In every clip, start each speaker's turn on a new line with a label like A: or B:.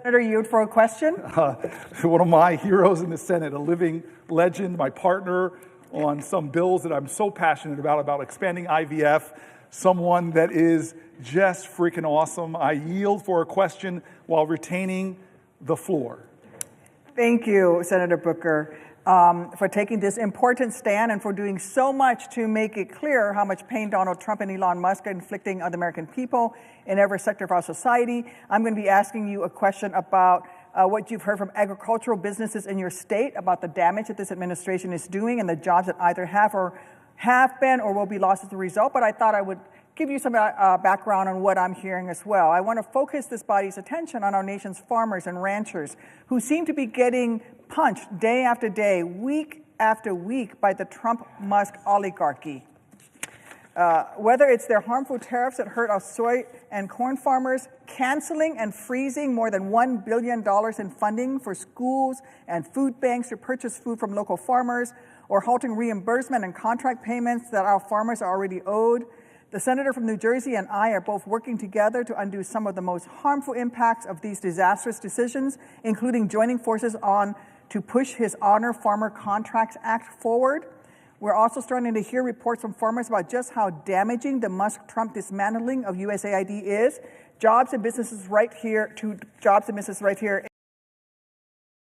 A: Senator, you for a question?
B: One of my heroes in the Senate, a living legend, my partner on some bills that I'm so passionate about expanding IVF, someone that is just freaking awesome. I yield for a question while retaining the floor.
A: Thank you, Senator Booker, for taking this important stand and for doing so much to make it clear how much pain Donald Trump and Elon Musk are inflicting on the American people in every sector of our society. I'm going to be asking you a question about what you've heard from agricultural businesses in your state about the damage that this administration is doing and the jobs that either have been or will be lost as a result. But I thought I would give you some background on what I'm hearing as well. I want to focus this body's attention on our nation's farmers and ranchers who seem to be getting punched day after day, week after week by the Trump-Musk oligarchy. Whether it's their harmful tariffs that hurt our soy and corn farmers, canceling and freezing more than $1 billion in funding for schools and food banks to purchase food from local farmers, or halting reimbursement and contract payments that our farmers are already owed, the senator from New Jersey and I are both working together to undo some of the most harmful impacts of these disastrous decisions, including joining forces to push his Honor Farmer Contracts Act forward. We're also starting to hear reports from farmers about just how damaging the Musk-Trump dismantling of USAID is. Jobs and businesses right here.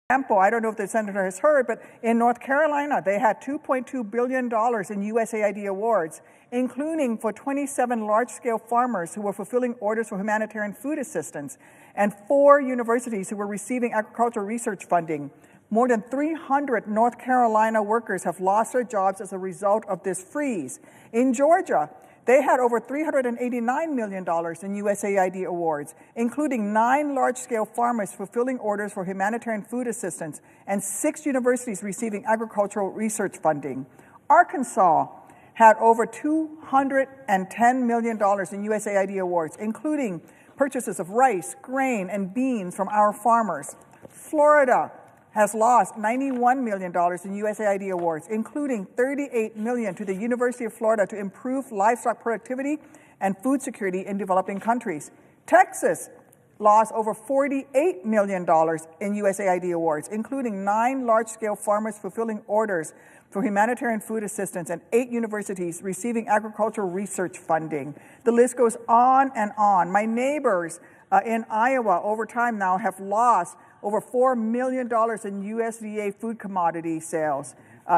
A: Example, I don't know if the senator has heard, but in North Carolina, they had $2.2 billion in USAID awards, including for 27 large-scale farmers who were fulfilling orders for humanitarian food assistance, and 4 universities who were receiving agricultural research funding. More than 300 North Carolina workers have lost their jobs as a result of this freeze. In Georgia, they had over $389 million in USAID awards, including 9 large-scale farmers fulfilling orders for humanitarian food assistance and 6 universities receiving agricultural research funding. Arkansas had over $210 million in USAID awards, including purchases of rice, grain, and beans from our farmers. Florida has lost $91 million in USAID awards, including $38 million to the University of Florida to improve livestock productivity and food security in developing countries. Texas lost over $48 million in USAID awards, including 9 large-scale farmers fulfilling orders for humanitarian food assistance and 8 universities receiving agricultural research funding. The list goes on and on. My neighbors in Iowa over time now have lost over $4 million in USDA food commodity sales.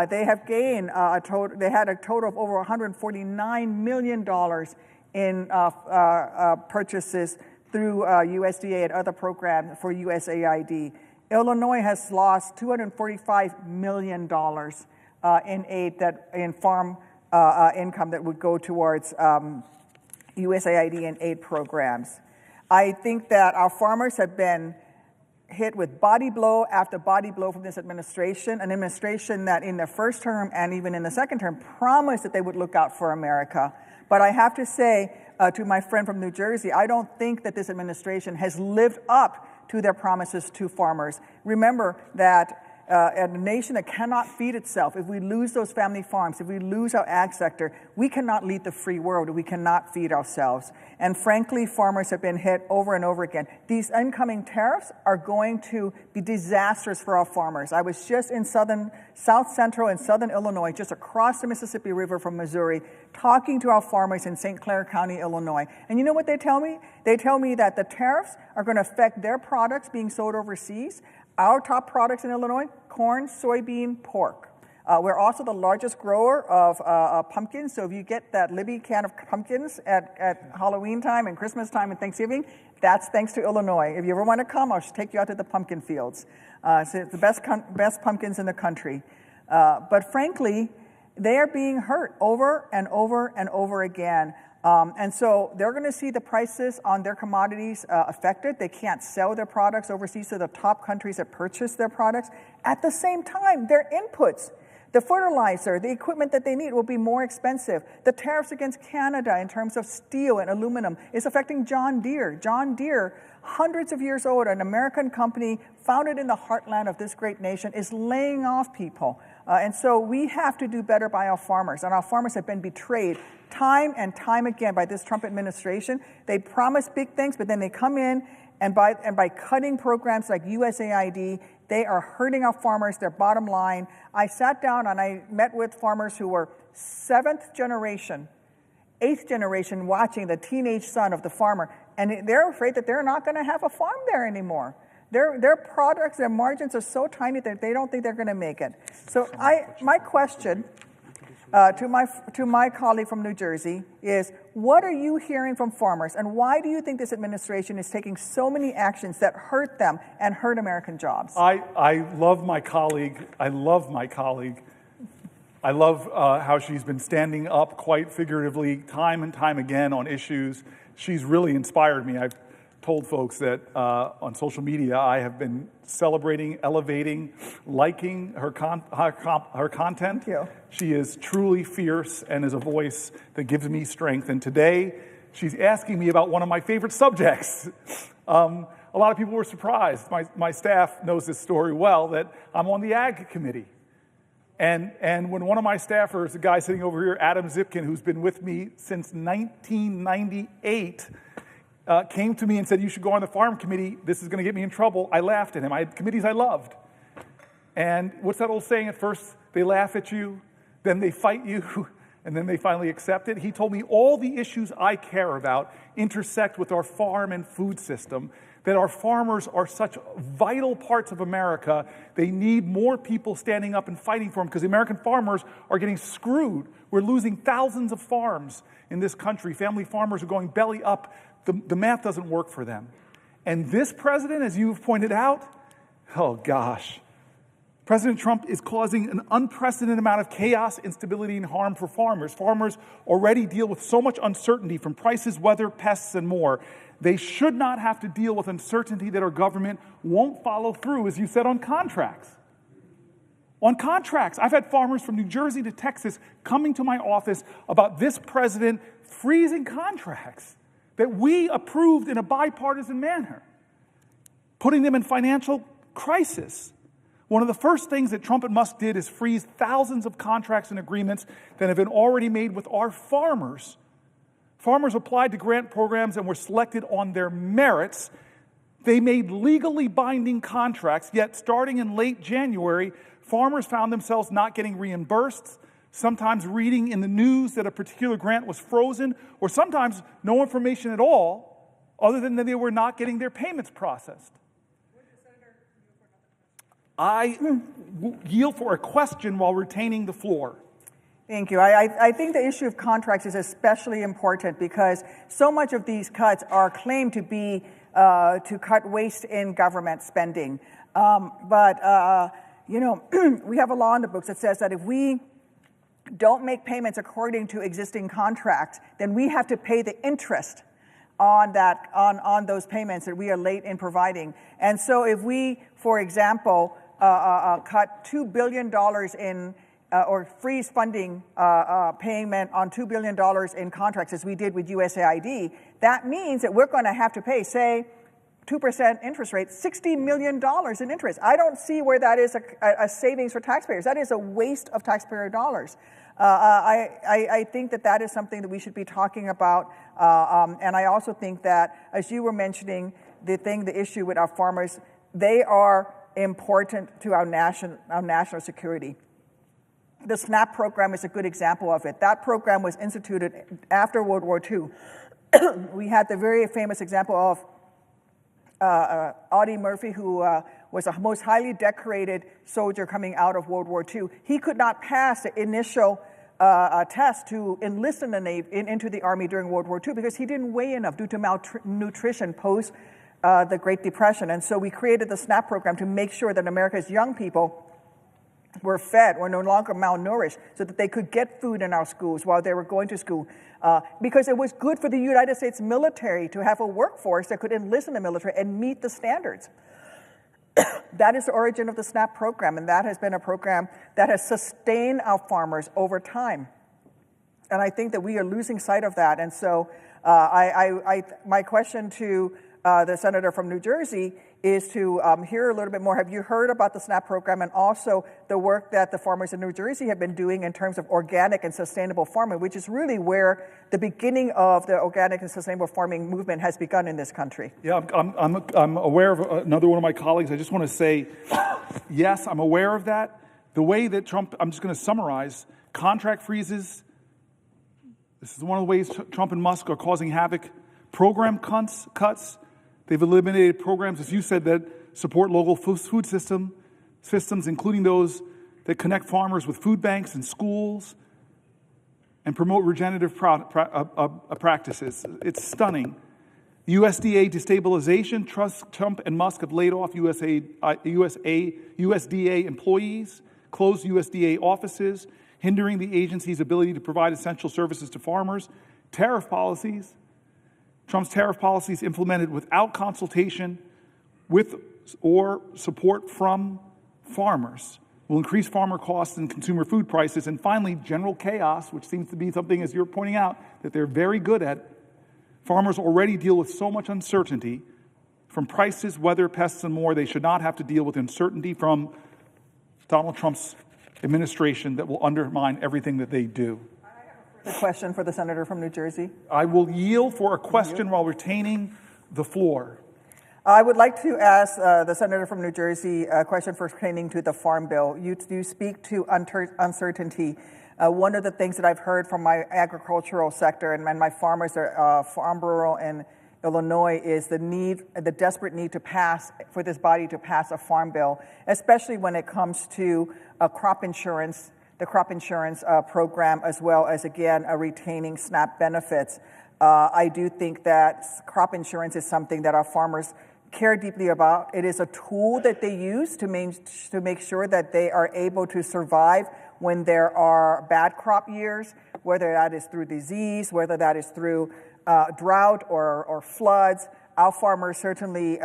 A: They have gained they had a total of over $149 million in purchases through USDA and other programs for USAID. Illinois has lost $245 million in aid in farm income that would go towards USAID and aid programs. I think that our farmers have been hit with body blow after body blow from this administration, an administration that in their first term and even in the second term promised that they would look out for America. But I have to say to my friend from New Jersey, I don't think that this administration has lived up to their promises to farmers. Remember that a nation that cannot feed itself, if we lose those family farms, if we lose our ag sector, we cannot lead the free world. We cannot feed ourselves. And frankly, farmers have been hit over and over again. These incoming tariffs are going to be disastrous for our farmers. I was just in South Central and Southern Illinois, just across the Mississippi River from Missouri, talking to our farmers in St. Clair County, Illinois. And you know what they tell me? They tell me that the tariffs are going to affect their products being sold overseas. Our top products in Illinois: corn, soybean, pork. We're also the largest grower of pumpkins. So if you get that Libby can of pumpkins at Halloween time and Christmas time and Thanksgiving, that's thanks to Illinois. If you ever want to come, I'll just take you out to the pumpkin fields. So it's the best pumpkins in the country. But frankly, they are being hurt over and over and over again. And so they're going to see the prices on their commodities affected. They can't sell their products overseas to the top countries that purchase their products. At the same time, their inputs, the fertilizer, the equipment that they need will be more expensive. The tariffs against Canada in terms of steel and aluminum is affecting John Deere. John Deere, hundreds of years old, an American company founded in the heartland of this great nation, is laying off people. And so we have to do better by our farmers. And our farmers have been betrayed time and time again by this Trump administration. They promise big things, but then they come in And by cutting programs like USAID, they are hurting our farmers, their bottom line. I sat down and I met with farmers who were 7th generation, 8th generation watching the teenage son of the farmer, and they're afraid that they're not going to have a farm there anymore. Their products, their margins are so tiny that they don't think they're going to make it. So my question to my colleague from New Jersey is, what are you hearing from farmers, and why do you think this administration is taking so many actions that hurt them and hurt American jobs?
B: I love my colleague. I love how she's been standing up quite figuratively time and time again on issues. She's really inspired me. I've told folks that on social media I have been celebrating, elevating, liking her content.
A: Thank you.
B: She is truly fierce and is a voice that gives me strength. And today she's asking me about one of my favorite subjects. A lot of people were surprised. My staff knows this story well, that I'm on the Ag Committee. And when one of my staffers, a guy sitting over here, Adam Zipkin, who's been with me since 1998, came to me and said, you should go on the Farm Committee, this is going to get me in trouble, I laughed at him. I had committees I loved. And what's that old saying? At first they laugh at you, then they fight you, and then they finally accept it. He told me all the issues I care about intersect with our farm and food system, that our farmers are such vital parts of America. They need more people standing up and fighting for them, because the American farmers are getting screwed. We're losing thousands of farms in this country. Family farmers are going belly up. The math doesn't work for them. And this president, as you've pointed out, oh gosh, President Trump is causing an unprecedented amount of chaos, instability, and harm for farmers. Farmers already deal with so much uncertainty from prices, weather, pests, and more. They should not have to deal with uncertainty that our government won't follow through, as you said, on contracts. On contracts. I've had farmers from New Jersey to Texas coming to my office about this president freezing contracts that we approved in a bipartisan manner, putting them in financial crisis. One of the first things that Trump and Musk did is freeze thousands of contracts and agreements that have been already made with our farmers. Farmers applied to grant programs and were selected on their merits. They made legally binding contracts, yet starting in late January, farmers found themselves not getting reimbursed, sometimes reading in the news that a particular grant was frozen, or sometimes no information at all, other than that they were not getting their payments processed. I yield for a question while retaining the floor.
A: Thank you. I think the issue of contracts is especially important because so much of these cuts are claimed to be to cut waste in government spending. We have a law in the books that says that if we don't make payments according to existing contracts, then we have to pay the interest on those payments that we are late in providing. And so if we, for example, cut $2 billion in or freeze funding payment on $2 billion in contracts as we did with USAID, that means that we're going to have to pay, say, 2% interest rate, $60 million in interest. I don't see where that is a savings for taxpayers. That is a waste of taxpayer dollars. I think that is something that we should be talking about. And I also think that, as you were mentioning, the issue with our farmers, they are important to our national security. The SNAP program is a good example of it. That program was instituted after World War II. We had the very famous example of Audie Murphy, who was the most highly decorated soldier coming out of World War II. He could not pass the initial test to enlist in into the Army during World War II because he didn't weigh enough due to malnutrition post the Great Depression. And so we created the SNAP program to make sure that America's young people were fed or no longer malnourished so that they could get food in our schools while they were going to school. Because it was good for the United States military to have a workforce that could enlist in the military and meet the standards. That is the origin of the SNAP program, and that has been a program that has sustained our farmers over time. And I think that we are losing sight of that. And so my question to the senator from New Jersey is to hear a little bit more. Have you heard about the SNAP program and also the work that the farmers in New Jersey have been doing in terms of organic and sustainable farming, which is really where the beginning of the organic and sustainable farming movement has begun in this country?
B: Yeah, I'm aware of another one of my colleagues. I just want to say, yes, I'm aware of that. The way that Trump, I'm just going to summarize, contract freezes, this is one of the ways Trump and Musk are causing havoc. Program cuts. They've eliminated programs, as you said, that support local food systems, including those that connect farmers with food banks and schools and promote regenerative practices. It's stunning. USDA destabilization. Trump and Musk have laid off USDA employees, closed USDA offices, hindering the agency's ability to provide essential services to farmers. Tariff policies. Trump's tariff policies implemented without consultation with or support from farmers will increase farmer costs and consumer food prices. And finally, general chaos, which seems to be something, as you're pointing out, that they're very good at. Farmers already deal with so much uncertainty from prices, weather, pests, and more. They should not have to deal with uncertainty from Donald Trump's administration that will undermine everything that they do.
A: A question for the senator from New Jersey.
B: I will yield for a question while retaining the floor.
A: I would like to ask the senator from New Jersey a question pertaining to the Farm Bill. You speak to uncertainty. One of the things that I've heard from my agricultural sector and my farmers, Farm Bureau in Illinois, is the desperate need for this body to pass a Farm Bill, especially when it comes to crop insurance, the crop insurance program, as well as, again, retaining SNAP benefits. I do think that crop insurance is something that our farmers care deeply about. It is a tool that they use to make sure that they are able to survive when there are bad crop years, whether that is through disease, whether that is through drought or floods. Our farmers certainly,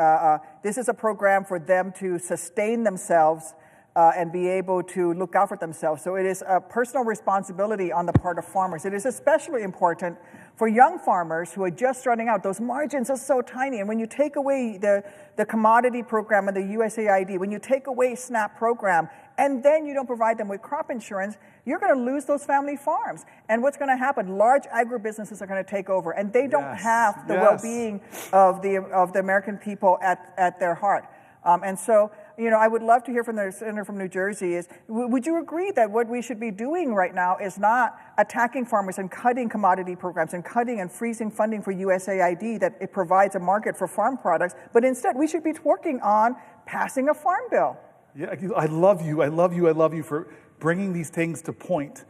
A: this is a program for them to sustain themselves and be able to look out for themselves. So it is a personal responsibility on the part of farmers. It is especially important for young farmers who are just starting out. Those margins are so tiny. And when you take away the commodity program and the USAID, when you take away SNAP program, and then you don't provide them with crop insurance, you're going to lose those family farms. And what's going to happen? Large agribusinesses are going to take over, and they don't have the well-being of the American people at their heart. And so, I would love to hear from the senator from New Jersey would you agree that what we should be doing right now is not attacking farmers and cutting commodity programs and cutting and freezing funding for USAID that it provides a market for farm products, but instead we should be working on passing a farm bill?
B: Yeah, I love you for bringing these things to point.